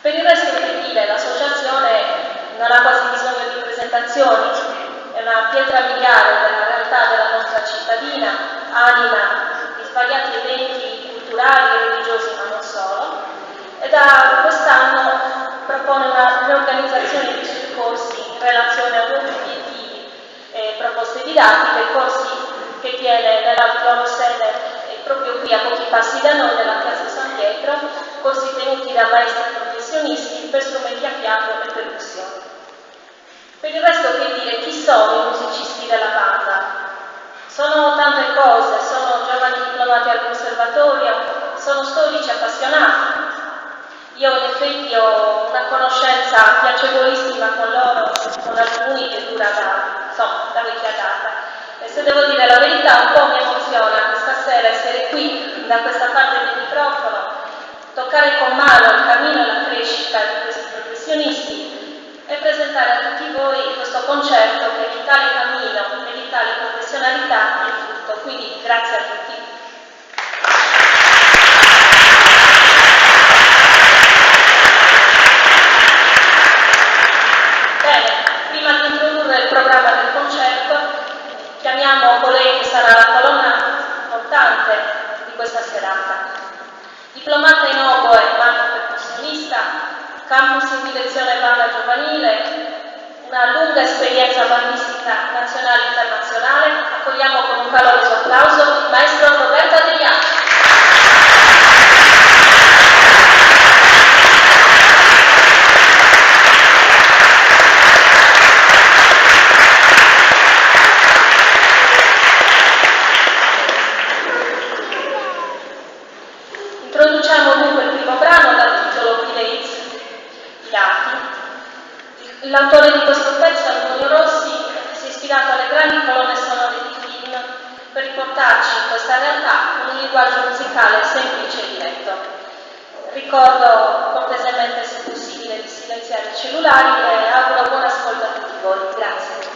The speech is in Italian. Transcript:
Per il resto che dire, l'associazione non ha quasi bisogno di presentazioni, è una pietra miliare della realtà della nostra cittadina, anima di svariati eventi culturali e religiosi, ma non solo, e da quest'anno propone una riorganizzazione dei suoi corsi in relazione a nuovi obiettivi e proposte didattiche, corsi che tiene nella loro sede proprio qui a pochi passi da noi, nella piazza San Pietro, corsi tenuti da maestri professionisti per strumenti a fiato e percussione. Per il resto che dire, chi sono i musicisti della banda? Sono tante cose, sono giovani diplomati al conservatorio, sono storici appassionati. Io in effetti ho una conoscenza piacevolissima con loro, con alcuni che dura da vecchia data. E se devo dire la verità, un po' mi emoziona questa sera essere qui, da questa parte del microfono, toccare con mano il cammino e la crescita di questi professionisti e presentare a tutti voi questo concerto che di tale cammino e di tale professionalità è frutto. Quindi grazie a tutti. Bene, prima di introdurre il programma del concerto, chiamiamo colei che sarà la colonna portante di questa serata. Diplomata in oboe e banda percussionista, campus in direzione banda giovanile, una lunga esperienza bandistica nazionale e internazionale, accogliamo con un caloroso applauso il maestro Roberto Adriani. Introduciamo dunque il primo brano dal titolo Plates, i lati. L'autore di questo pezzo, Antonio Rossi, si è ispirato alle grandi colonne sonore di film per riportarci in questa realtà con un linguaggio musicale semplice e diretto. Ricordo cortesemente, se possibile, di silenziare i cellulari e auguro buon ascolto a tutti voi. Grazie.